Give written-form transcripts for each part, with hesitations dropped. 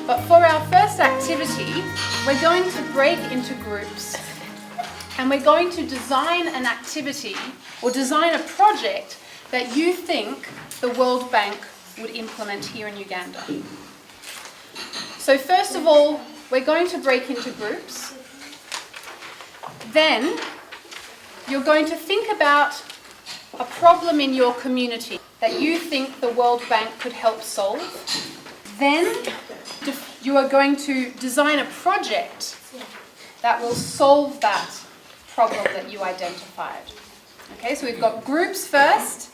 But for our first activity, we're going to break into groups and we're going to design an activity or design a project that you think the World Bank would implement here in Uganda. So first of all, we're going to break into groups. Then you're going to think about a problem in your community that you think the World Bank could help solve. Then you are going to design a project that will solve that problem that you identified. Okay, so we've got groups first,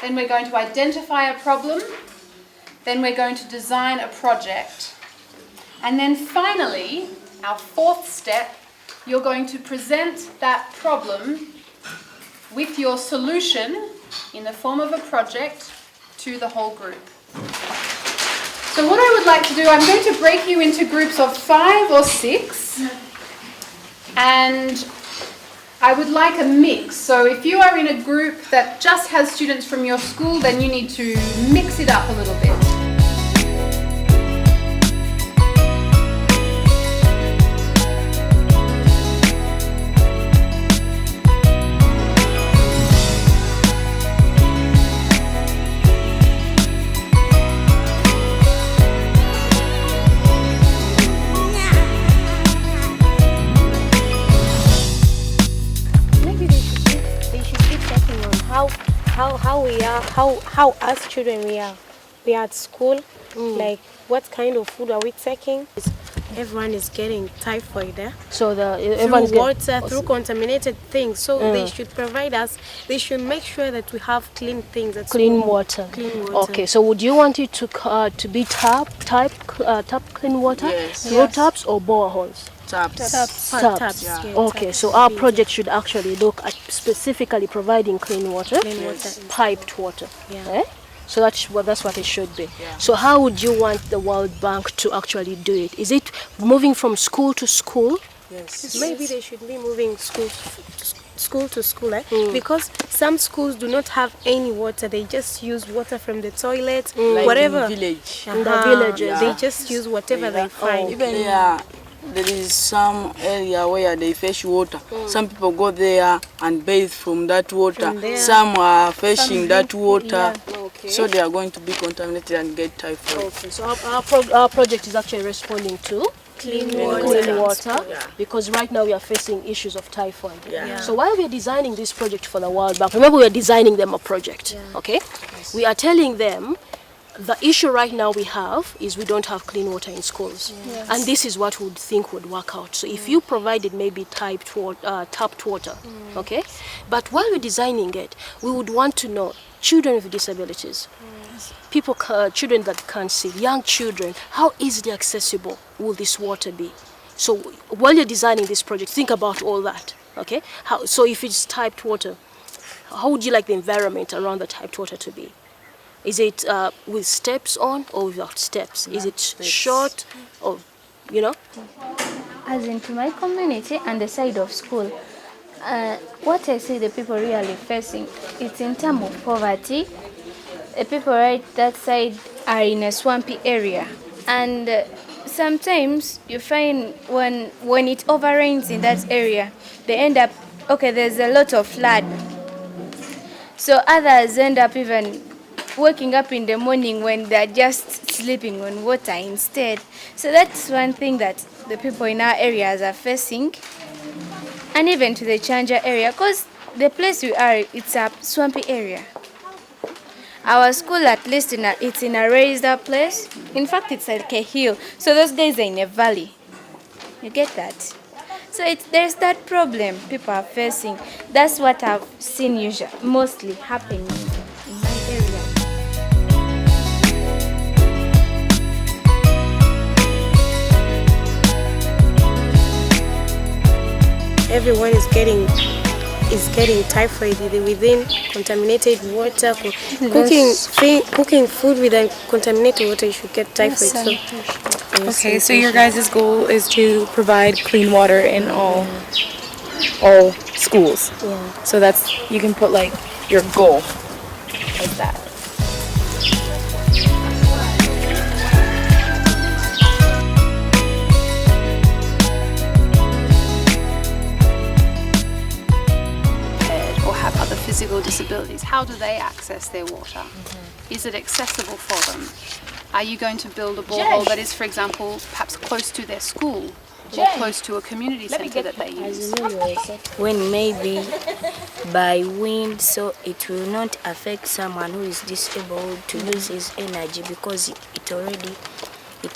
then we're going to identify a problem, then we're going to design a project, and then finally, our fourth step, you're going to present that problem with your solution in the form of a project to the whole group. So what I would like to do, I'm going to break you into groups of 5 or 6, and I would like a mix. So if you are in a group that just has students from your school, then you need to mix it up a little bit. How as children we are at school, like what kind of food are we taking? Everyone is getting typhoid So through water, through contaminated things. So they should provide us. They should make sure that we have clean things. Clean water. Okay. So would you want it to be tap clean water? Yes. Road taps or boreholes? Taps. Taps. Yeah. Okay, so our project should actually look at specifically providing clean water, piped water. Yeah. Eh? So that's what it should be. Yeah. So how would you want the World Bank to actually do it? Is it moving from school to school? Yes. Maybe they should be moving school to school, because some schools do not have any water. They just use water from the toilet, Like whatever. in village. In the villages. They just use whatever they find. Even there is some area where they fetch water. Some people go there and bathe from that water. Some are fetching that water. Okay. So they are going to be contaminated and get typhoid. Okay, so our project is actually responding to Clean water, because right now we are facing issues of typhoid. Yeah. So while we are designing this project for the World Bank, remember we are designing them a project, okay? Yes. We are telling them the issue right now we have is we don't have clean water in schools. Yes. And this is what we would think would work out. So if you provided maybe tapped water, okay? But while we're designing it, we would want to know children with disabilities, children that can't see, young children, how easily accessible will this water be? So while you're designing this project, think about all that, okay? So if it's tapped water, how would you like the environment around the tapped water to be? Is it with steps on or without steps? Is it short or, As into my community and the side of school, what I see the people really facing, it's in terms of poverty. The people right that side are in a swampy area, and sometimes you find when it overrains in that area, they end up, there's a lot of flood. So others end up even waking up in the morning when they're just sleeping on water instead. So that's one thing that the people in our areas are facing, and even to the Chanja area, because the place we are, it's a swampy area. Our school, at least, it's in a raised up place. In fact, it's like a hill. So those guys are in a valley. You get that? So there's that problem people are facing. That's what I've seen mostly happening in my area. everyone is getting typhoid within contaminated water. Cooking food with contaminated water, you should get typhoid. So, Okay, so your guys' goal is to provide clean water in all schools. Yeah. So that's, you can put like your goal like that. Or have other physical disabilities, how do they access their water? Is it accessible for them? Are you going to build a borehole that is, for example, perhaps close to their school or close to a community centre that they use? When maybe by wind, so it will not affect someone who is disabled to lose his energy, because it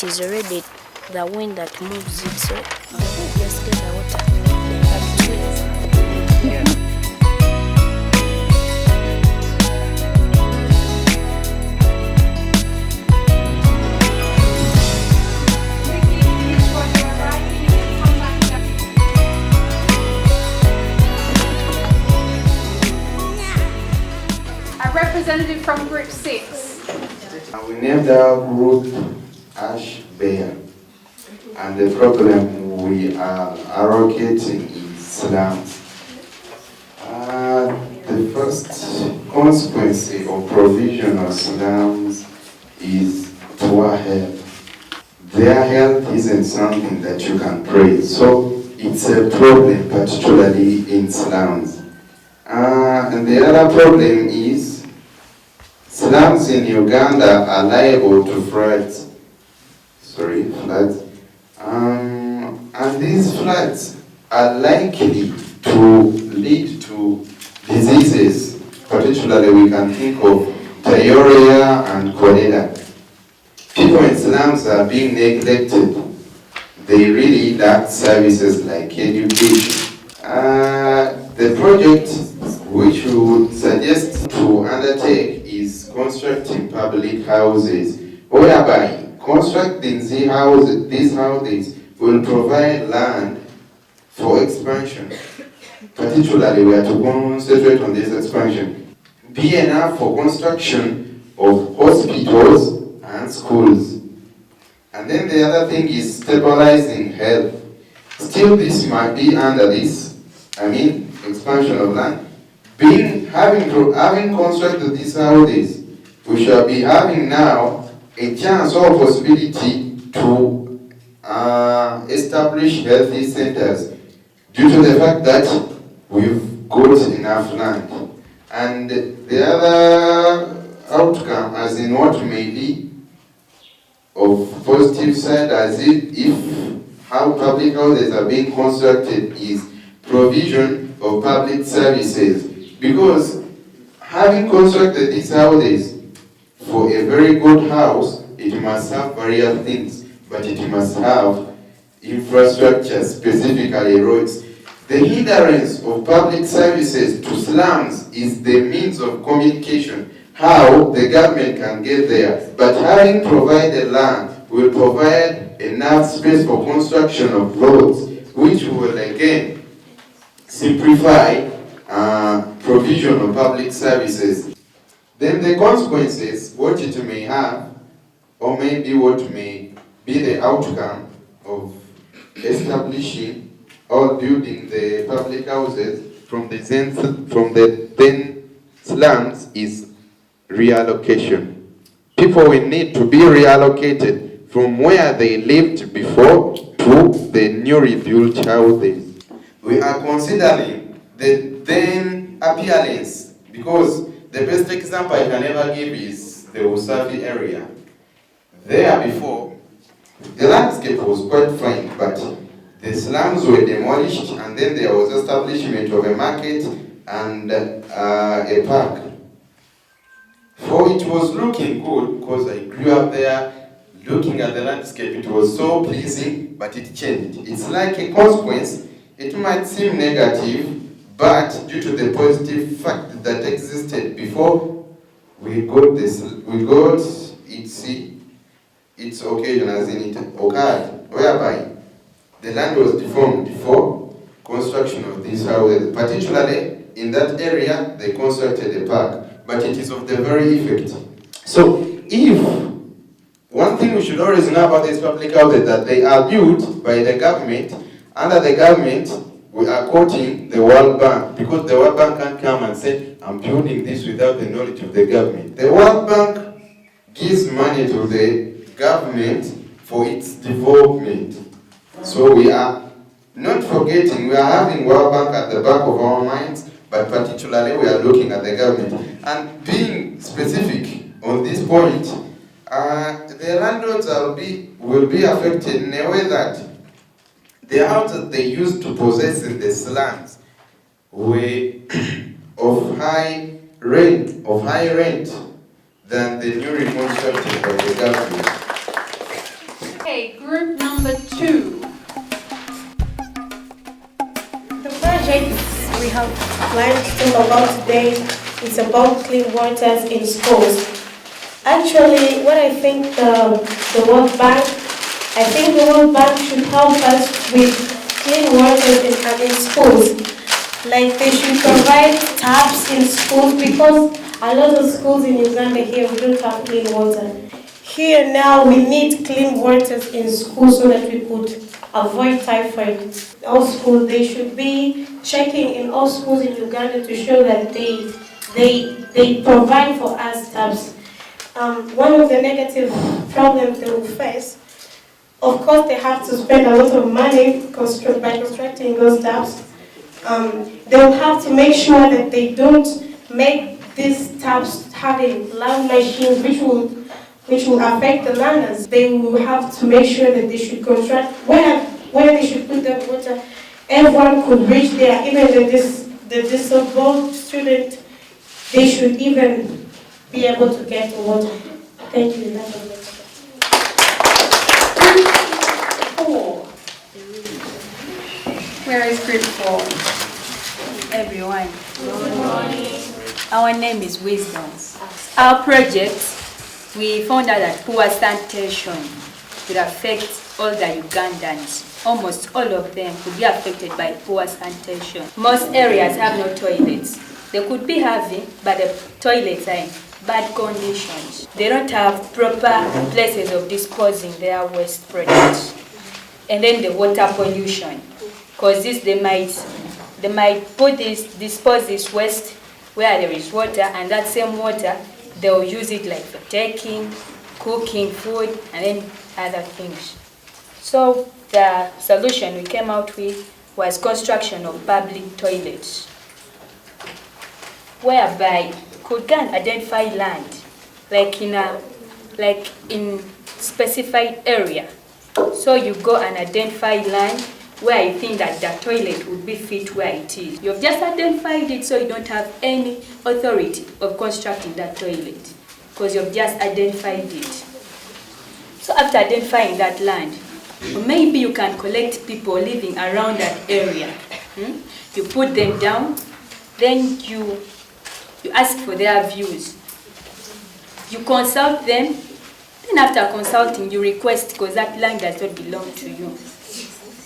is already the wind that moves it, so just get the water. A representative from Group 6. We named our group Ash Bear, and the problem we are allocating is slums. The first consequence of provision of slums is poor health. Their health isn't something that you can praise, so it's a problem, particularly in slums. And the other problem is slums in Uganda are liable to floods. And these floods are likely to lead to diseases. Particularly, we can think of diarrhea and cholera. People in slums are being neglected. They really lack services like education. The project which we would suggest to undertake is constructing public houses, whereby constructing these houses will provide land for expansion. Particularly, we are to concentrate on this expansion. Be enough for construction of hospitals and schools. And then the other thing is stabilizing health. Still, this might be under this, expansion of land. Having constructed these houses, we shall be having now a chance or possibility to establish healthy centers due to the fact that we've got enough land. And the other outcome, as in what may be of positive side, as if how public houses are being constructed, is provision of public services. Because having constructed these houses, for a very good house, it must have various things, but it must have infrastructure, specifically roads. The hindrance of public services to slums is the means of communication, how the government can get there. But having provided land will provide enough space for construction of roads, which will again simplify provision of public services. Then the consequences, what it may have, or maybe what may be the outcome of establishing or building the public houses from the then slums is reallocation. People will need to be reallocated from where they lived before to the newly built houses. We are considering the then appearance, because the best example I can ever give is the Usafi area. There before, the landscape was quite fine, but the slums were demolished, and then there was establishment of a market and a park. For it was looking good, because I grew up there, looking at the landscape, it was so pleasing, but it changed. It's like a consequence. It might seem negative, but due to the positive fact that existed before, we got its occasion, as in it occurred, whereby the land was deformed before construction. construction of these houses, particularly in that area, they constructed a park, but it is of the very effect. So, if one thing we should always know about these public houses that they are built by the government. Under the government, we are quoting the World Bank, because the World Bank can't come and say, I'm building this without the knowledge of the government. The World Bank gives money to the government for its development. So we are not forgetting, we are having World Bank at the back of our minds, but particularly we are looking at the government. And being specific on this point, the landlords will be affected in a way that the houses they used to possess in the slums were of high rent than the new reconstructed by the government. Okay, group number 2. The project we have planned to talk about today is about clean waters in schools. Actually, what I think the World Bank should help us with clean waters in schools. Like they should provide taps in schools, because a lot of schools in Uganda here we don't have clean water. Here now we need clean waters in schools so that we could avoid typhoid. All schools, they should be checking in all schools in Uganda to show that they provide for us taps. One of the negative problems they will face, of course, they have to spend a lot of money by constructing those taps. They will have to make sure that they don't make these taps having loud machines which will affect the learners. They will have to make sure that they should construct where they should put the water. Everyone could reach there, even the disabled student, they should even be able to get water. Thank you. Group 4. Where is group 4? Everyone. Good morning. Our name is Wisdom. Our project, we found out that poor sanitation could affect all the Ugandans. Almost all of them could be affected by poor sanitation. Most areas have no toilets. They could be having, but the toilets are in bad conditions. They don't have proper places of disposing their waste products. And then the water pollution, because they might dispose this waste where there is water, and that same water they'll use it like for taking, cooking food, and then other things. So the solution we came out with was construction of public toilets, whereby could go and identify land, like in specified area. So you go and identify land where you think that the toilet would be fit where it is. You've just identified it, so you don't have any authority of constructing that toilet, because you've just identified it. So after identifying that land, maybe you can collect people living around that area. You put them down, then you ask for their views. You consult them, then after consulting, you request, because that land does not belong to you.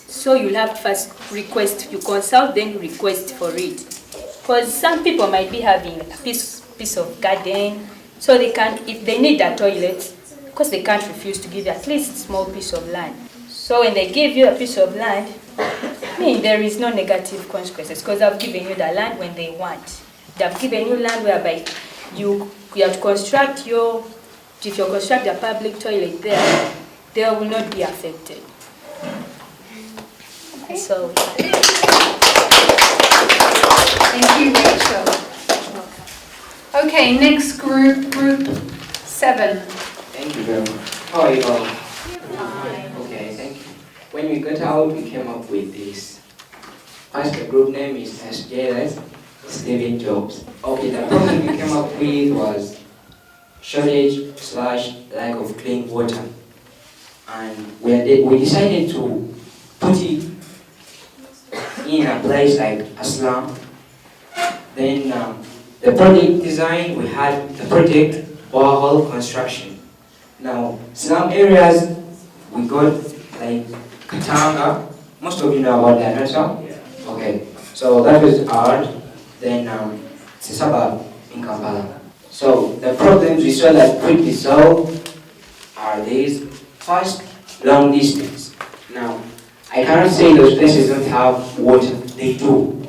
So you'll have to first request, you consult, then request for it. Because some people might be having a piece of garden, so they can't, if they need a toilet, because they can't refuse to give you at least a small piece of land. So when they give you a piece of land, there is no negative consequences, because they've given you the land when they want. They've given you land whereby you have to construct if you construct a public toilet there, they will not be affected. Okay. So, Thank you, Rachel. Okay, next group 7. Thank you very much. How are you all? Okay, thank you. When we got out, we came up with this. First, the group name is SJLS, Saving Jobs. Okay, the problem we came up with was shortage/lack of clean water. And we decided to put it in a place like a slum. Then the project design, we had the project borehole construction. Now, slum areas, we got like Katanga. Most of you know about that, right? Okay. So that was ours. Then it's a suburb in Kampala. So the problems we saw that quickly solved are these. First, long distance. Now, I cannot say those places don't have water. They do.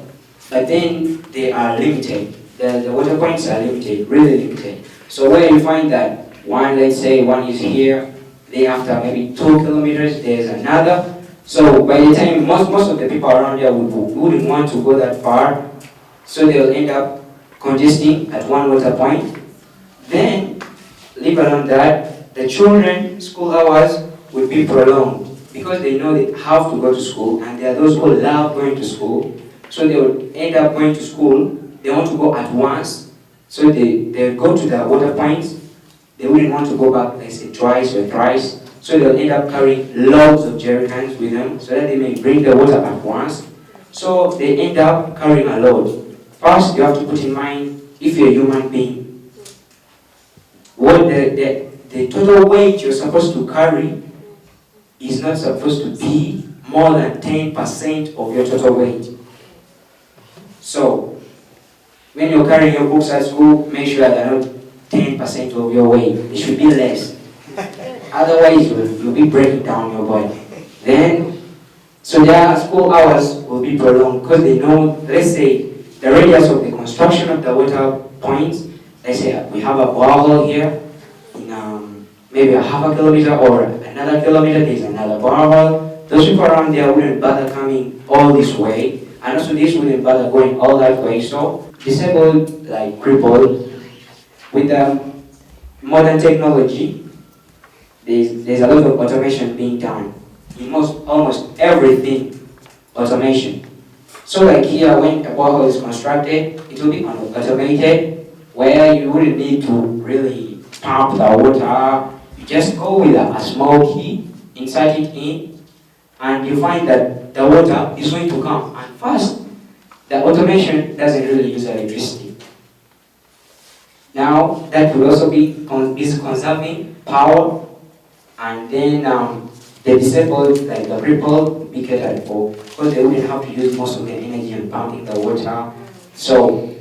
But then they are limited. The water points are limited, really limited. So where you find that one, let's say one is here, then after maybe 2 kilometers, there's another. So by the time most of the people around there wouldn't want to go that far, so they'll end up congesting at one water point. Then, leave alone that, the children school hours will be prolonged because they know they have to go to school, and there are those who love going to school. So they will end up going to school. They want to go at once, so they go to the water points. They wouldn't want to go back, let's say, twice or thrice. So they'll end up carrying loads of jerry cans with them so that they may bring the water at once. So they end up carrying a load. First, you have to put in mind, if you're a human being, what the total weight you're supposed to carry is not supposed to be more than 10% of your total weight. So, when you're carrying your books at school, make sure they're not 10% of your weight. It should be less. Otherwise, you'll be breaking down your body. Then, so their school hours will be prolonged because they know, let's say, the radius of the construction of the water points, let's say we have a borehole here, in maybe a half a kilometer or another kilometer, there's another borehole. Those people around there wouldn't bother coming all this way. And also this wouldn't bother going all that way. So disabled, like crippled, with modern technology, there's a lot of automation being done. In almost everything, automation. So like here, when a borehole is constructed, it will be automated, where you wouldn't need to really pump the water. You just go with a small key, insert it in, and you find that the water is going to come. And first, the automation doesn't really use electricity. Now, that will also be conserving power, and then the disabled, like the crippled, be catered for, because they wouldn't have to use most of their energy in pumping the water. So,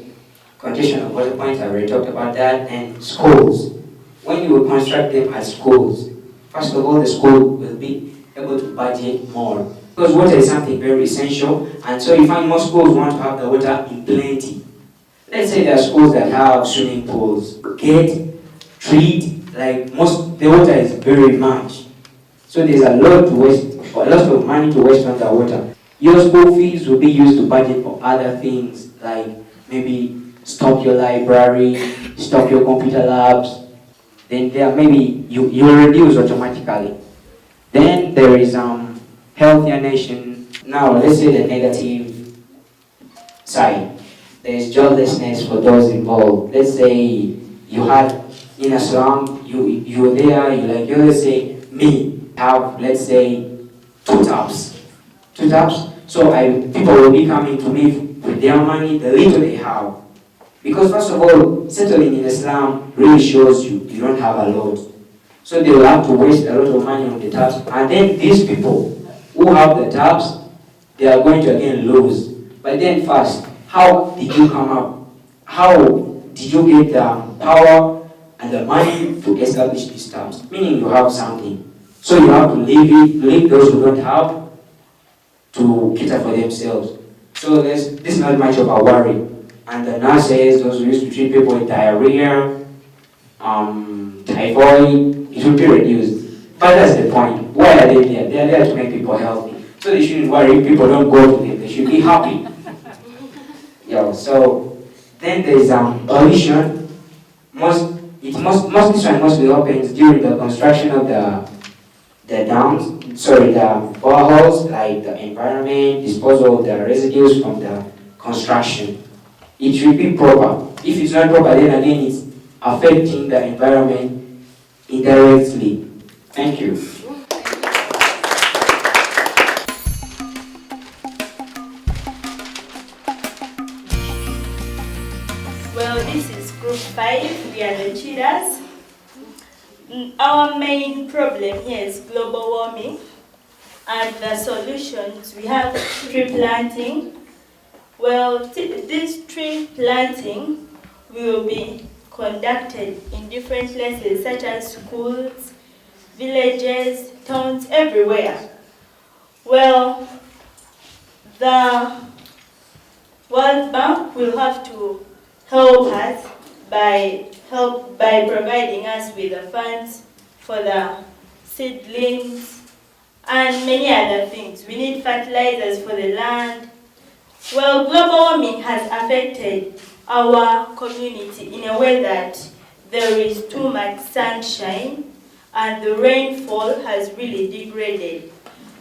condition of water points, I already talked about that, and schools. When you construct them as schools, first of all, the school will be able to budget more. Because water is something very essential, and so you find most schools want to have the water in plenty. Let's say there are schools that have swimming pools, treat, like the water is very much. So there's a lot of money to waste on the water. Your school fees will be used to budget for other things, like maybe stock your library, stock your computer labs. Then there maybe you'll reduce automatically. Then there is healthier nation. Now let's say the negative side. There is joblessness for those involved. Let's say you had in a slum, you're there, let's say me have, let's say, 2 taps. So people will be coming to me with their money, the little they have. Because first of all, settling in a slum really shows you don't have a lot. So they will have to waste a lot of money on the taps. And then these people who have the taps, they are going to again lose. But then first, how did you come up? How did you get the power and the money to establish these taps? Meaning you have something. So you have to leave those who don't have to cater for themselves. So this is not much of a worry. And the nurses, those who used to treat people with diarrhea, typhoid, it will be reduced. But that's the point. Why are they there? They are there to make people healthy. So they shouldn't worry if people don't go to them. They should be happy. So then there is pollution. This one mostly happens during the construction of the boreholes, like the environment, disposal of the residues from the construction. It should be proper. If it's not proper, then again it's affecting the environment indirectly. Thank you. Well, this is group 5. We are the cheaters. Our main problem here is global warming, and the solutions, we have tree planting, Well, this tree planting will be conducted in different places such as schools, villages, towns, everywhere. Well, the World Bank will have to help us by providing us with the funds for the seedlings and many other things. We need fertilizers for the land. Well, global warming has affected our community in a way that there is too much sunshine and the rainfall has really degraded.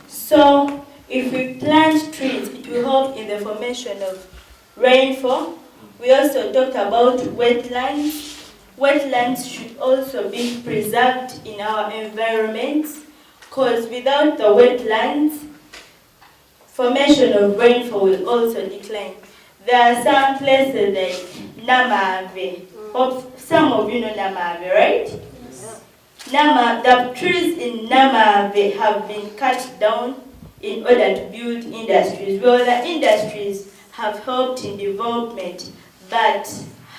So if we plant trees, it will help in the formation of rainfall. We also talked about wetlands. Wetlands should also be preserved in our environments, because without the wetlands, formation of rainfall will also decline. There are some places like Namave. Some of you know Namave, right? The trees in Namave have been cut down in order to build industries. Well, the industries have helped in development, but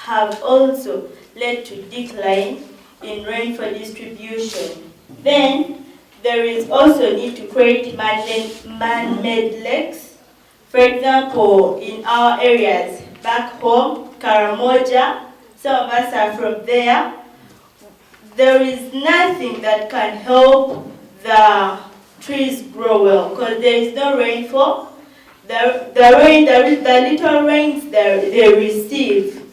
have also led to decline in rainfall distribution. Then, there is also need to create man-made lakes. For example, in our areas, back home, Karamoja, some of us are from there. There is nothing that can help the trees grow well because there is no rainfall. The little rains they receive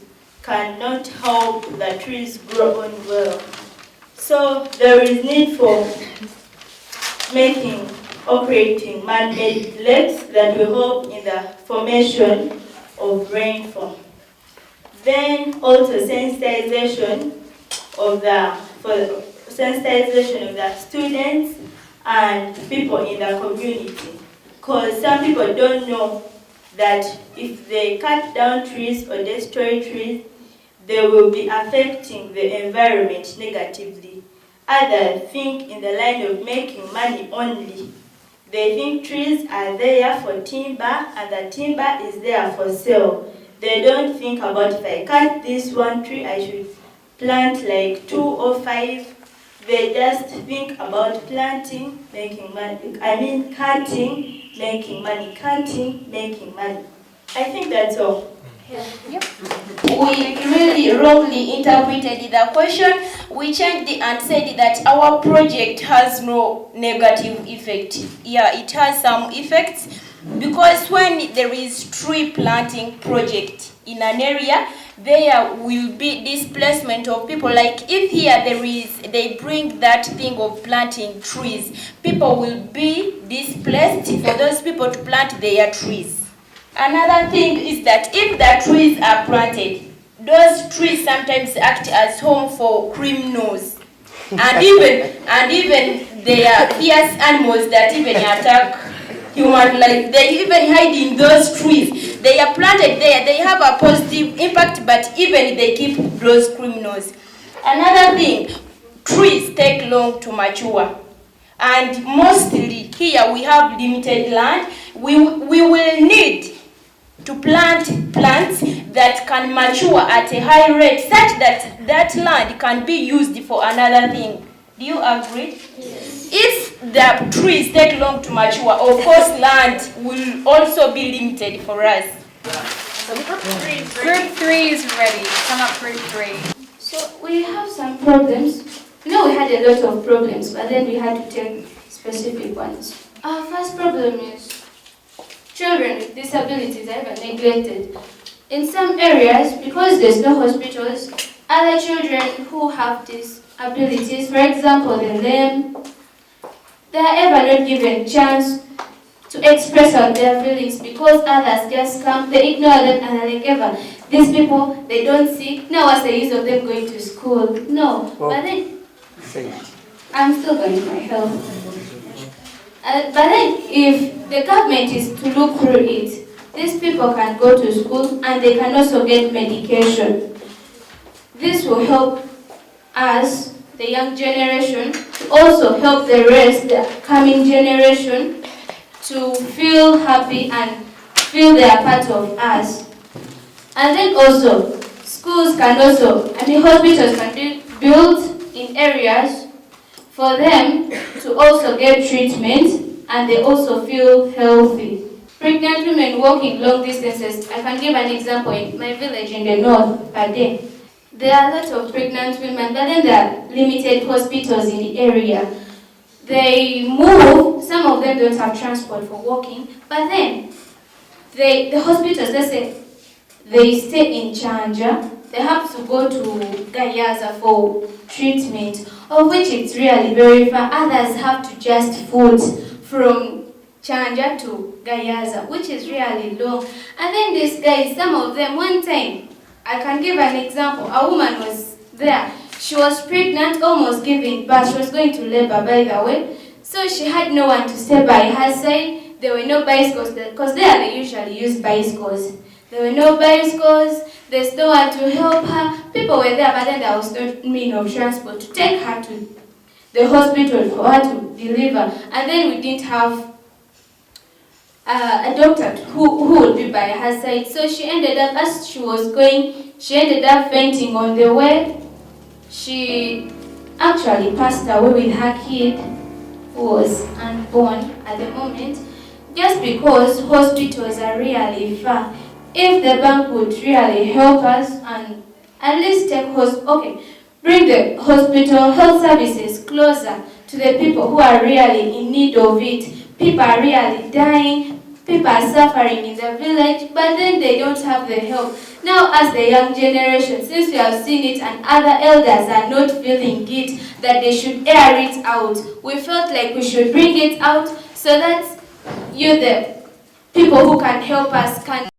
cannot help the trees grow on well. So there is need for making or creating man-made lakes that will help in the formation of rainfall. Then also sensitization of the students and people in the community. Because some people don't know that if they cut down trees or destroy trees, they will be affecting the environment negatively. Others think in the line of making money only. They think trees are there for timber and the timber is there for sale. They don't think about if I cut this one tree, I should plant like 2 or 5. They just think about planting, making money. Cutting, making money. Cutting, making money. I think that's all. Yep. We really wrongly interpreted the question. We changed it and said that our project has no negative effect. Yeah, it has some effects because when there is tree planting project in an area, there will be displacement of people. Like if here they bring that thing of planting trees, people will be displaced for those people to plant their trees. Another thing is that if the trees are planted, those trees sometimes act as home for criminals, and even they are fierce animals that even attack human life. They even hide in those trees. They are planted there. They have a positive impact, but even they keep those criminals. Another thing, trees take long to mature, and mostly here we have limited land. We will need to plant plants that can mature at a high rate such that that land can be used for another thing. Do you agree? Yes. If the trees take long to mature, of course land will also be limited for us. Group 3 is ready. Come up, Group 3. So we have some problems. We had a lot of problems, but then we had to take specific ones. Our first problem is children with disabilities are even neglected. In some areas, because there's no hospitals, other children who have disabilities, for example, the lame, they are ever not given chance to express out their feelings because others just come, they ignore them and they're like ever. These people, they don't see. Now what's the use of them going to school? No. Well, but then, I'm still going to my health. But then if the government is to look through it, these people can go to school and they can also get medication. This will help us, the young generation, to also help the rest, the coming generation, to feel happy and feel they are part of us. And then also, schools can also, hospitals can be built in areas for them to also get treatment and they also feel healthy. Pregnant women walking long distances, I can give an example in my village in the north, Pade. There are a lot of pregnant women, but then there are limited hospitals in the area. They move, some of them don't have transport for walking, but then the hospitals, let's say, they stay in Chanja, they have to go to Gayaza for treatment, of which it's really very far. Others have to just foot from Chanja to Gayaza, which is really long. And then these guys, some of them, one time, I can give an example. A woman was there. She was pregnant, almost giving birth. She was going to labor, by the way. So she had no one to stay by her side. There were no bicycles, because there they usually use bicycles. There were no bicycles. There's no one to help her. People were there, but then there was no means of transport to take her to the hospital for her to deliver. And then we didn't have a doctor who would be by her side. So she ended up, as she was going, she ended up fainting on the way. She actually passed away with her kid, who was unborn at the moment, just because hospitals are really far. If the bank would really help us and at least bring the hospital health services closer to the people who are really in need of it. People are really dying, people are suffering in the village, but then they don't have the help. Now, as the young generation, since we have seen it and other elders are not feeling it, that they should air it out, we felt like we should bring it out so that the people who can help us can